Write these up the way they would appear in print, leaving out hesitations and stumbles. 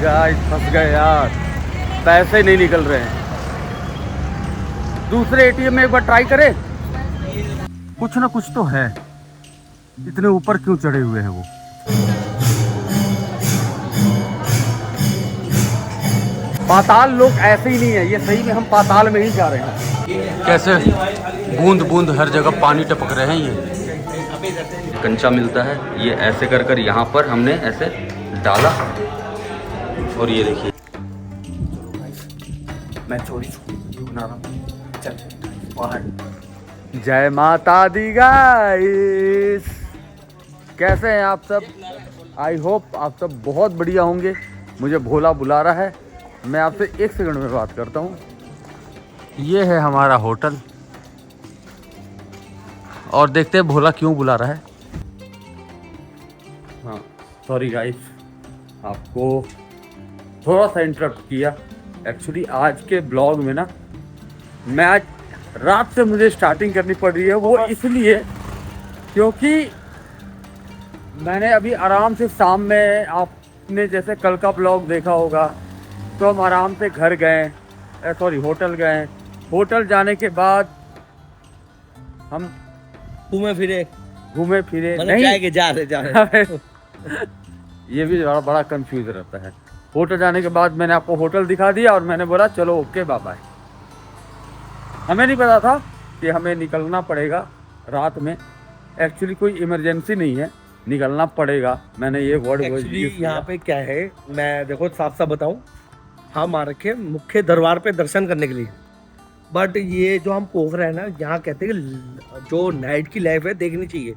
Guys फंस गए यार, पैसे नहीं निकल रहे हैं। दूसरे एटीएम में एक बार ट्राई करें। कुछ ना कुछ तो है, इतने ऊपर क्यों चढ़े हुए हैं वो। पाताल लोक ऐसे ही नहीं है, ये सही में हम पाताल में ही जा रहे हैं। कैसे बूंद बूंद हर जगह पानी टपक रहे हैं। ये कंचा मिलता है, ये ऐसे कर कर यहाँ पर हमने ऐसे डाला और ये देखिए मैं चोरी बना रहा हूँ। चल जय माता दी गाइस, कैसे हैं आप सब? आई होप आप सब बहुत बढ़िया होंगे। मुझे भोला बुला रहा है, मैं आपसे 1 सेकंड में बात करता हूँ। ये है हमारा होटल और देखते हैं भोला क्यों बुला रहा है। हाँ सॉरी गाइस, आपको थोड़ा सा इंटरप्ट किया। एक्चुअली आज के ब्लॉग में ना मैं आज रात से मुझे स्टार्टिंग करनी पड़ रही है, वो इसलिए क्योंकि मैंने अभी आराम से शाम में, आपने जैसे कल का ब्लॉग देखा होगा, तो हम आराम से घर गए, सॉरी होटल गए। होटल जाने के बाद हम घूमे फिरे नहीं जा रहे ये भी बड़ा कंफ्यूज रहता है। होटल जाने के बाद मैंने आपको होटल दिखा दिया और मैंने बोला चलो ओके बाय बाय। हमें नहीं पता था कि हमें निकलना पड़ेगा रात में। एक्चुअली कोई इमरजेंसी नहीं है, निकलना पड़ेगा। मैंने ये वर्ड यहाँ पे क्या है, मैं देखो साफ साफ बताऊं, हम आ रखे मुख्य दरबार पे दर्शन करने के लिए। बट ये जो हम पोख रहे हैं ना, यहाँ कहते हैं कि जो नाइट की लाइफ है देखनी चाहिए।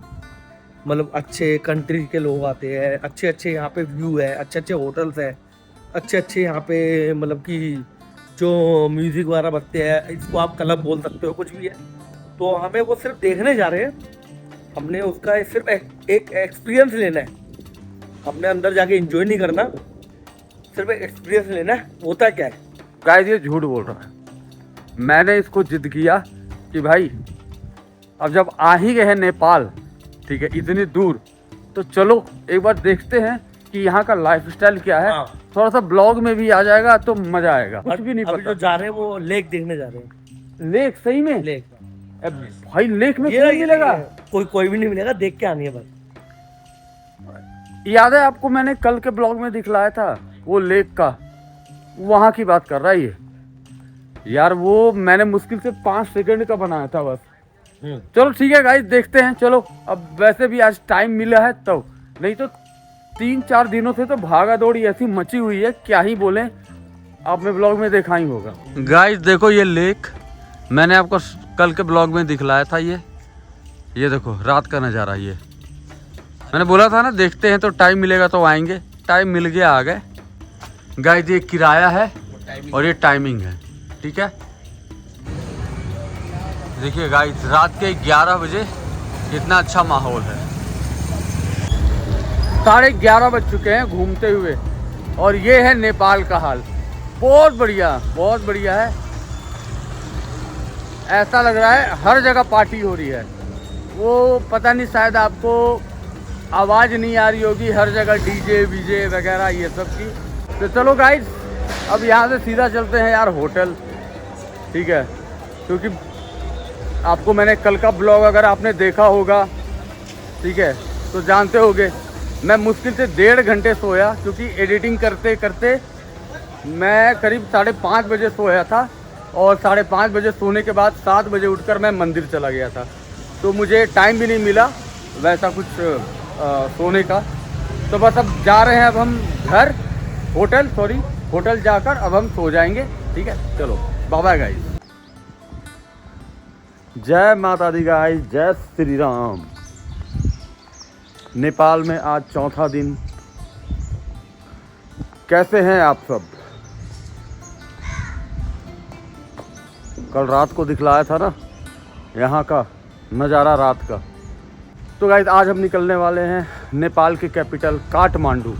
मतलब अच्छे कंट्री के लोग आते हैं, अच्छे अच्छे यहाँ पे व्यू है, अच्छे अच्छे होटल्स है, अच्छे अच्छे यहाँ पे मतलब कि जो म्यूजिक वगैरह बजते हैं, इसको आप क्लब बोल सकते हो, कुछ भी है। तो हमें वो सिर्फ देखने जा रहे हैं, हमने उसका सिर्फ एक एक्सपीरियंस लेना है। हमने अंदर जाके एंजॉय नहीं करना, सिर्फ एक एक्सपीरियंस लेना है होता क्या है। गाइस ये झूठ बोल रहा है। मैंने इसको जिद किया कि भाई अब जब आ ही गए हैं नेपाल, ठीक है, इतनी दूर, तो चलो एक बार देखते हैं कि यहाँ का लाइफस्टाइल क्या है। थोड़ा सा ब्लॉग में भी आ जाएगा तो मजा आएगा। कुछ भी नहीं पता। जो जा रहे हैं वो लेक देखने जा रहे हैं। लेक? सही में लेक? भाई लेक में कौन मिलेगा? कोई भी नहीं मिलेगा, देख के आनी है बस। याद है आपको मैंने कल के ब्लॉग में दिखलाया था वो लेक का, वहां की बात कर रहा है ये यार। वो मैंने मुश्किल से 5 सेकंड का बनाया था बस। चलो ठीक है गाइस, देखते हैं। चलो अब वैसे भी आज टाइम मिला है तो, नहीं तो 3-4 दिनों से तो भागा दौड़ी ऐसी मची हुई है, क्या ही बोले। आपने ब्लॉग में देखा ही होगा। गाइस देखो ये लेक मैंने आपको कल के ब्लॉग में दिखलाया था। ये देखो रात का नज़ारा। ये मैंने बोला था ना देखते हैं, तो टाइम मिलेगा तो आएंगे। टाइम मिल गया, आ गए। गाइस ये किराया है और ये टाइमिंग है, ठीक है। देखिए गाइस रात के 11 बजे कितना अच्छा माहौल है। 11:30 बज चुके हैं घूमते हुए, और ये है नेपाल का हाल। बहुत बढ़िया है। ऐसा लग रहा है हर जगह पार्टी हो रही है। वो पता नहीं, शायद आपको आवाज़ नहीं आ रही होगी, हर जगह डीजे वीजे वगैरह ये सब की। तो चलो गाइस अब यहाँ से सीधा चलते हैं यार होटल, ठीक है। क्योंकि आपको मैंने कल का ब्लॉग अगर आपने देखा होगा, ठीक है, तो जानते होगे मैं मुश्किल से 1.5 घंटे सोया, क्योंकि एडिटिंग करते करते मैं करीब 5:30 बजे सोया था। और 5:30 बजे सोने के बाद 7 बजे उठकर मैं मंदिर चला गया था। तो मुझे टाइम भी नहीं मिला वैसा कुछ सोने का। तो बस अब जा रहे हैं अब हम घर, होटल जाकर अब हम सो जाएंगे, ठीक है। चलो बाय बाय गाइस। जय माता दी गाइस, जय श्री राम। नेपाल में आज 4था दिन। कैसे हैं आप सब? कल रात को दिखलाया था ना यहाँ का नज़ारा रात का। तो गाइस आज हम निकलने वाले हैं नेपाल के कैपिटल काठमांडू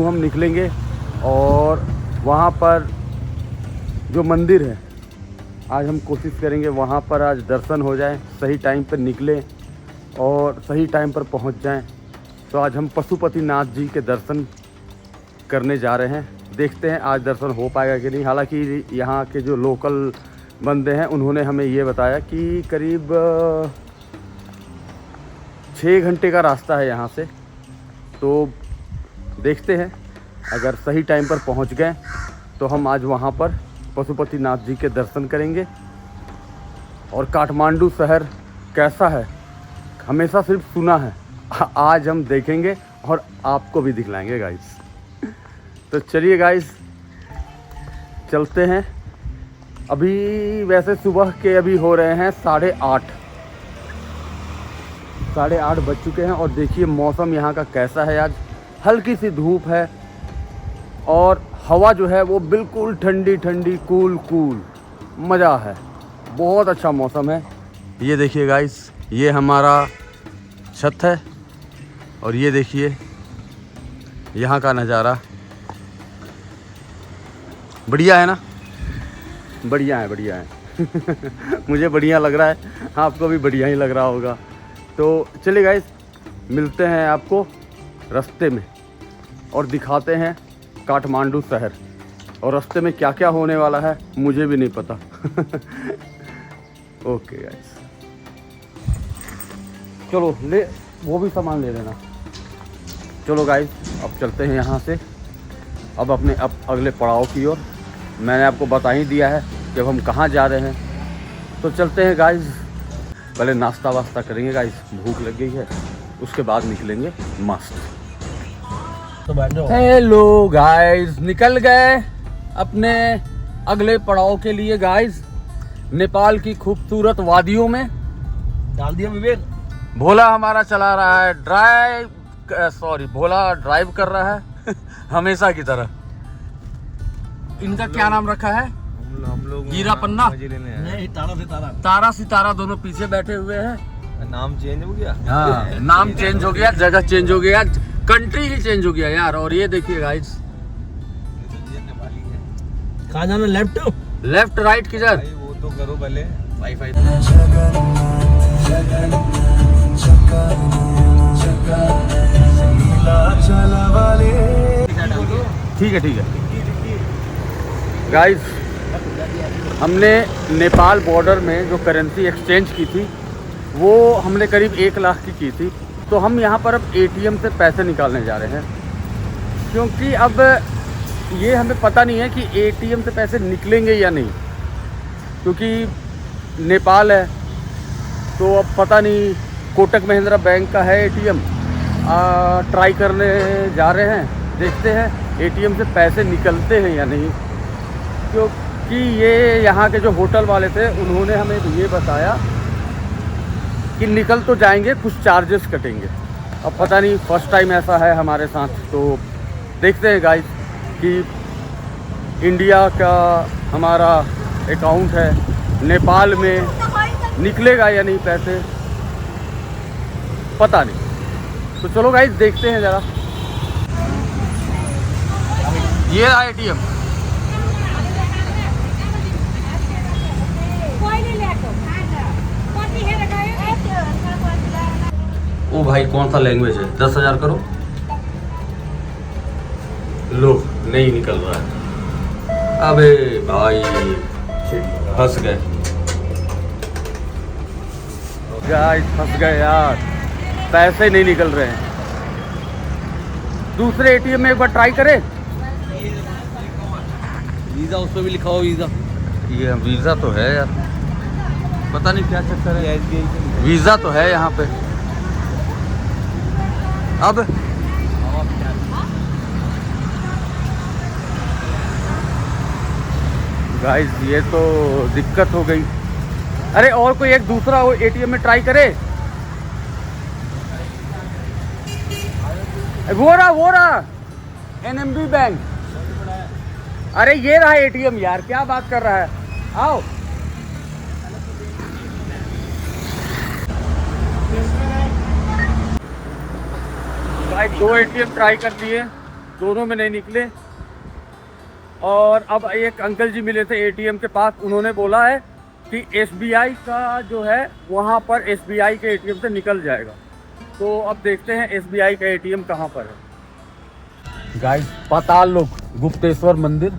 हम निकलेंगे, और वहाँ पर जो मंदिर है आज हम कोशिश करेंगे वहाँ पर आज दर्शन हो जाए, सही टाइम पर निकलें और सही टाइम पर पहुँच जाएं। तो आज हम पशुपतिनाथ जी के दर्शन करने जा रहे हैं। देखते हैं आज दर्शन हो पाएगा कि नहीं। हालांकि यहाँ के जो लोकल बंदे हैं उन्होंने हमें ये बताया कि करीब 6 घंटे का रास्ता है यहाँ से। तो देखते हैं, अगर सही टाइम पर पहुँच गए तो हम आज वहाँ पर पशुपतिनाथ जी के दर्शन करेंगे। और काठमांडू शहर कैसा है हमेशा सिर्फ सुना है, आज हम देखेंगे और आपको भी दिखलाएंगे गाइस। तो चलिए गाइस चलते हैं। अभी वैसे सुबह के अभी हो रहे हैं 8:30 बज चुके हैं। और देखिए मौसम यहाँ का कैसा है। आज हल्की सी धूप है और हवा जो है वो बिल्कुल ठंडी ठंडी कूल कूल, मज़ा है। बहुत अच्छा मौसम है। ये देखिए गाइस, ये हमारा छत है और ये देखिए यहाँ का नज़ारा। बढ़िया है ना? बढ़िया है, बढ़िया है। मुझे बढ़िया लग रहा है, आपको भी बढ़िया ही लग रहा होगा। तो चलिए गाइस मिलते हैं आपको रास्ते में और दिखाते हैं काठमांडू शहर। और रास्ते में क्या क्या होने वाला है मुझे भी नहीं पता। ओके गाइस, चलो ले वो भी सामान ले लेना। चलो गाइस अब चलते हैं यहाँ से अब अगले पड़ाव की ओर। मैंने आपको बता ही दिया है कि अब हम कहाँ जा रहे हैं। तो चलते हैं गाइस, पहले नाश्ता वास्ता करेंगे गाइस, भूख लग गई है, उसके बाद निकलेंगे मस्त। हेलो गाइस, निकल गए अपने अगले पड़ाव के लिए गाइस, नेपाल की खूबसूरत वादियों में। डाल दिया विवेक। भोला हमारा चला रहा है भोला ड्राइव कर रहा है हमेशा की तरह। इनका क्या नाम रखा है? हम लोग हीरा पन्ना नहीं, तारा सितारा दोनों पीछे बैठे हुए हैं। नाम चेंज हो गया। हाँ नाम चेंज हो गया, जगह चेंज हो गया, कंट्री ही चेंज हो गया यार। और ये देखिए गाइस, कहाँ जाना? लेफ्ट राइट किधर? वो तो करो पहले वाईफाई। ठीक है ठीक है गाइस, हमने नेपाल बॉर्डर में जो करेंसी एक्सचेंज की थी वो हमने करीब 1 लाख की थी। तो हम यहाँ पर अब एटीएम से पैसे निकालने जा रहे हैं, क्योंकि अब ये हमें पता नहीं है कि एटीएम से पैसे निकलेंगे या नहीं, क्योंकि नेपाल है। तो अब पता नहीं, कोटक महिंद्रा बैंक का है एटीएम, ट्राई करने जा रहे हैं, देखते हैं एटीएम से पैसे निकलते हैं या नहीं। क्योंकि ये यहाँ के जो होटल वाले थे उन्होंने हमें ये बताया कि निकल तो जाएंगे, कुछ चार्जेस कटेंगे। अब पता नहीं, फर्स्ट टाइम ऐसा है हमारे साथ। तो देखते हैं गाइस कि इंडिया का हमारा अकाउंट है, नेपाल में निकलेगा या नहीं पैसे, पता नहीं। तो चलो गाइस देखते हैं ज़रा। ये रहा एटीएम। ओ भाई कौन सा लैंग्वेज है? 10,000 करो। लो नहीं निकल रहा है। अबे भाई फंस गए गाइस, फंस गए यार, पैसे नहीं निकल रहे हैं। दूसरे एटीएम में एक बार ट्राई करें। वीजा उस पर भी लिखा हो वीजा। ये वीज़ा तो है यार, पता नहीं क्या चक्कर है। वीज़ा तो है यहाँ पे। अब गाइस ये तो दिक्कत हो गई। अरे और कोई एक दूसरा एटीएम में ट्राई करे। वो रहा NMB बैंक। अरे ये रहा एटीएम यार, क्या बात कर रहा है। आओ भाई, 2 एटीएम ट्राई कर लिए, दोनों में नहीं निकले। और अब एक अंकल जी मिले थे एटीएम के पास, उन्होंने बोला है कि SBI का जो है वहाँ पर SBI के एटीएम से निकल जाएगा। तो अब देखते हैं SBI का एटीएम कहाँ पर है। गाइस पाताल लोक गुप्तेश्वर मंदिर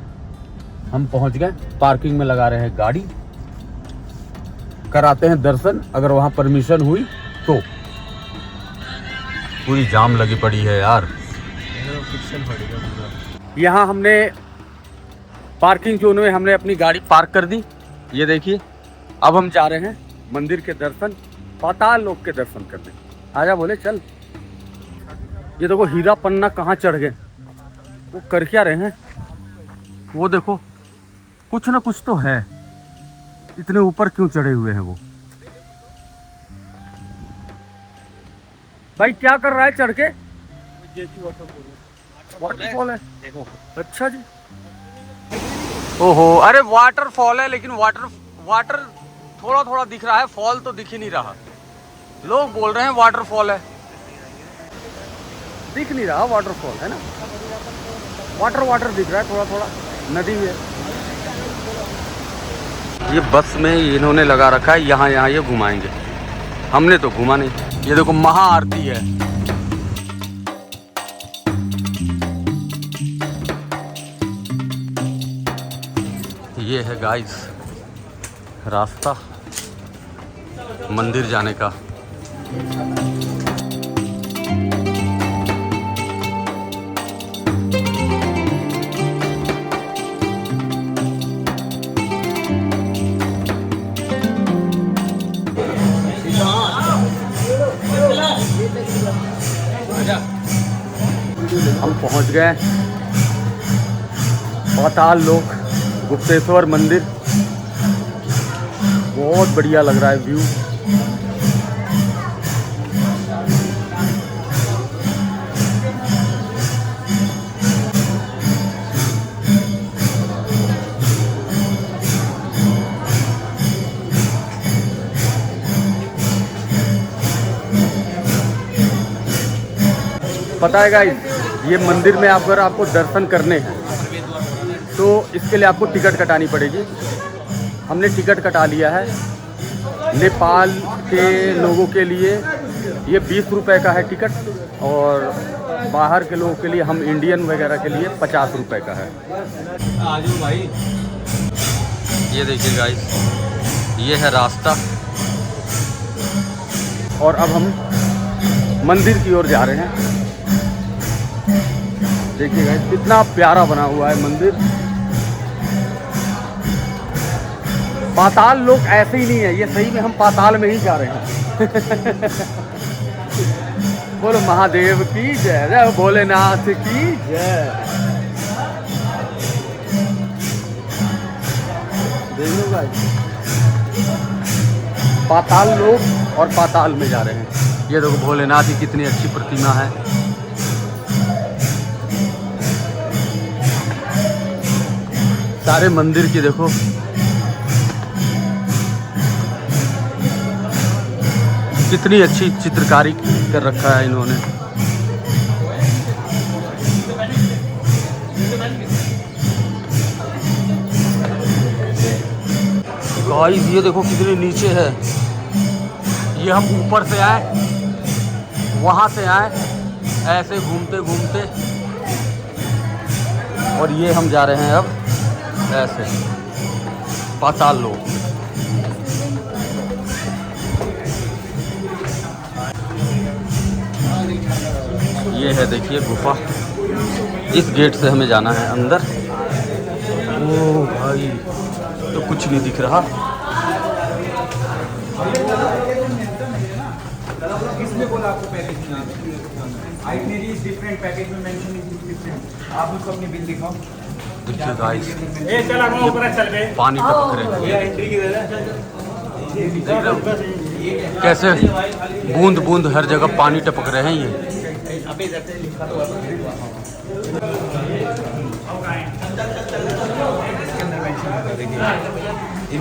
हम पहुंच गए। पार्किंग में लगा रहे हैं गाड़ी, कराते हैं दर्शन, अगर वहां परमिशन हुई तो। पूरी जाम लगी पड़ी है यार। यहाँ हमने पार्किंग जोन में हमने अपनी गाड़ी पार्क कर दी। ये देखिए, अब हम जा रहे हैं मंदिर के दर्शन, पाताल लोक के दर्शन करने। आजा बोले चल। ये देखो हीरा पन्ना कहाँ चढ़ गए, वो कर क्या रहे हैं? वो देखो कुछ ना कुछ तो है, इतने ऊपर क्यों चढ़े हुए हैं वो? भाई क्या कर रहा है चढ़ के? वाटरफॉल है देखो। अच्छा जी, ओहो, अरे वाटरफॉल है लेकिन वाटर थोड़ा थोड़ा दिख रहा है, फॉल तो दिख ही नहीं रहा। लोग बोल रहे हैं वाटरफॉल है, दिख नहीं रहा वाटरफॉल है ना। वाटर दिख रहा है थोड़ा थोड़ा, नदी है। ये बस में इन्होंने लगा रखा है, यहाँ ये घुमाएंगे। हमने तो घुमा नहीं। ये देखो महाआरती है। ये है गाइस रास्ता मंदिर जाने का। हम पहुंच गए पाताल लोक गुप्तेश्वर मंदिर। बहुत बढ़िया लग रहा है व्यू। पता है गाइस, ये मंदिर में अगर आपको दर्शन करने हैं तो इसके लिए आपको टिकट कटानी पड़ेगी। हमने टिकट कटा लिया है। नेपाल के लोगों के लिए ये 20 रुपए का है टिकट, और बाहर के लोगों के लिए, हम इंडियन वगैरह के लिए 50 रुपए का है। आजू भाई, ये देखिए गाइस, ये है रास्ता, और अब हम मंदिर की ओर जा रहे हैं। देखिए गाइस कितना प्यारा बना हुआ है मंदिर। पाताल लोक ऐसे ही नहीं है, ये सही में हम पाताल में ही जा रहे हैं। बोलो महादेव की जय, जय भोलेनाथ की जय। देख लो गाइस, पाताल लोक और पाताल में जा रहे हैं। ये देखो भोलेनाथ की कितनी अच्छी प्रतिमा है। सारे मंदिर की देखो, कितनी अच्छी चित्रकारी कर रखा है इन्होंने। गाइस ये देखो कितने नीचे है। ये हम ऊपर से आए, वहां से आए, ऐसे घूमते घूमते, और ये हम जा रहे हैं अब ऐसे पाताल लोक। ये है देखिए गुफा, इस गेट से हमें जाना है अंदर। ओ भाई, तो कुछ नहीं दिख रहा। किसने बोला आपको पैकेज में? आइटनरी इज डिफरेंट, पैकेज में मेंशन इज डिफरेंट। आप उसको अपनी बिल दिखाओ। देखिए गाइस, ए चल आगे ऊपर चल गए। पानी टपक रहे हैं। ये एंट्री की देख रहे हो कैसे बूंद बूंद हर जगह पानी टपक रहे हैं।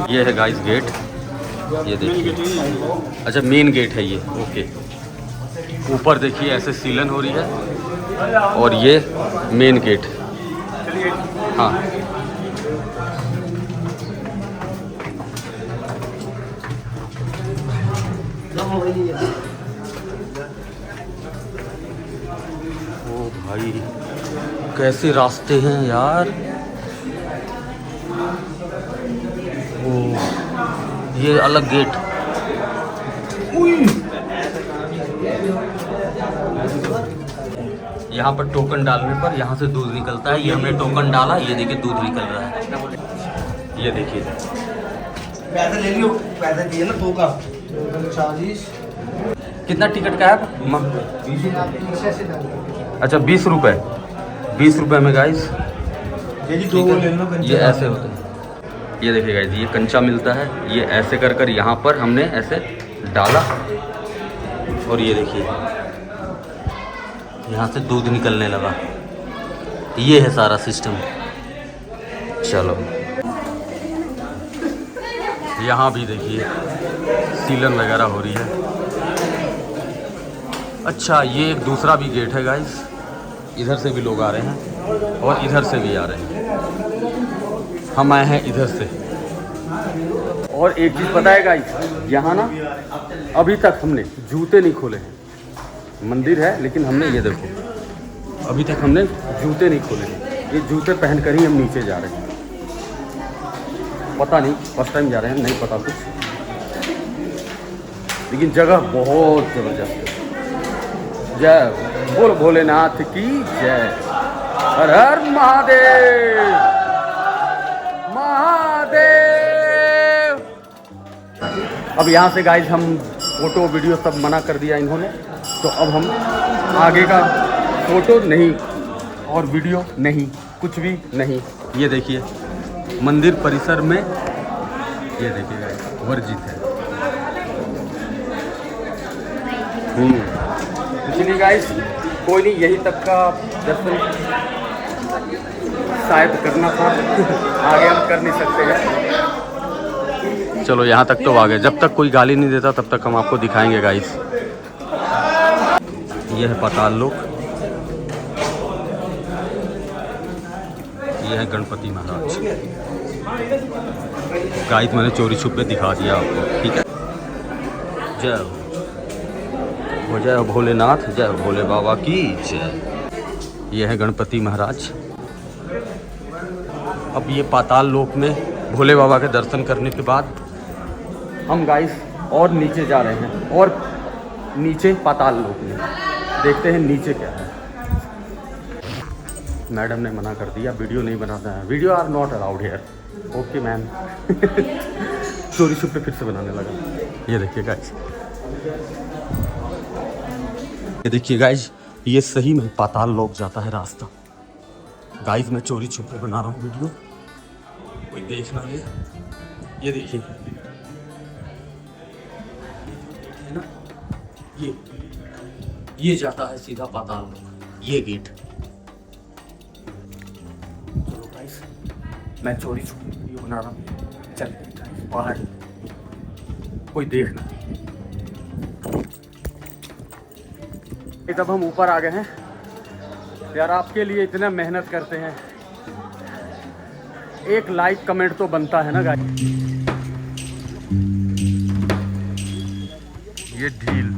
ये है गाइस गेट, ये देखिए। अच्छा मेन गेट है ये, ओके। ऊपर देखिए ऐसे सीलन हो रही है, और ये मेन गेट। हाँ ओ भाई कैसे रास्ते हैं यार। ओ, ये अलग गेट। यहाँ पर टोकन डालने पर यहाँ से दूध निकलता है। ये हमने टोकन डाला, ये देखिए दूध निकल रहा है। ये देखिए पैसे ले लियो, पैसे दिए ना 2 का 40। कितना टिकट का है? अच्छा 20 रुपये। 20 रुपये में गाइस ये ऐसे होते हैं। ये देखिए गाइस, ये कंचा मिलता है। ये ऐसे कर कर यहाँ पर हमने ऐसे डाला और ये देखिए यहाँ से दूध निकलने लगा। ये है सारा सिस्टम। चलो यहाँ भी देखिए सीलन वगैरह हो रही है। अच्छा ये एक दूसरा भी गेट है गाइस। इधर से भी लोग आ रहे हैं और इधर से भी आ रहे हैं। हम आए हैं इधर से। और एक चीज़ पता है गाइस, यहाँ ना अभी तक हमने जूते नहीं खोले हैं। मंदिर है लेकिन हमने ये देखो अभी तक हमने जूते नहीं खोले हैं। ये जूते पहन कर ही हम नीचे जा रहे हैं। पता नहीं, फर्स्ट टाइम जा रहे हैं, नहीं पता कुछ, लेकिन जगह बहुत ज़बरदस्त है। जय बोल भोलेनाथ की जय। हर हर महादेव महादेव। अब यहाँ से गाइस हम फोटो वीडियो सब मना कर दिया इन्होंने, तो अब हम आगे का फोटो नहीं और वीडियो नहीं, कुछ भी नहीं। ये देखिए मंदिर परिसर में ये देखिए गाइस वर्जित है। इसलिए गाइस कोई नहीं, यहीं तक का दर्शन शायद करना था। आगे हम कर नहीं सकते हैं। चलो यहाँ तक तो आ गए। जब तक कोई गाली नहीं देता तब तक हम आपको दिखाएंगे गाइस। यह है पाताल लोक। यह है गणपति महाराज। गाइस मैंने चोरी छुपे दिखा दिया आपको, ठीक है। जय हो, जय हो भोलेनाथ, जय हो भोले बाबा की जय। यह है गणपति महाराज। अब ये पाताल लोक में भोले बाबा के दर्शन करने के बाद हम गाइस और नीचे जा रहे हैं, और नीचे पाताल लोक में देखते हैं नीचे क्या है। मैडम ने मना कर दिया, वीडियो नहीं बनाना है। Video are not allowed here. Okay ma'am. चोरी छुपे फिर से बनाने लगा। ये देखिए गाइस, ये देखिए गाइस, ये सही में पाताल लोक जाता है रास्ता। गाइस मैं चोरी छुपे बना रहा हूँ वीडियो, कोई देखना नहीं। ये देखिए ना, ये जाता है सीधा पाताल लोक, ये गेट। चलो गाइस मैं चोरी छुपे वीडियो बना रहा हूँ। चल बाहर, कोई देखना। तब हम ऊपर आ गए हैं यार। आपके लिए इतना मेहनत करते हैं, एक लाइक कमेंट तो बनता है ना गाइस। ये ढील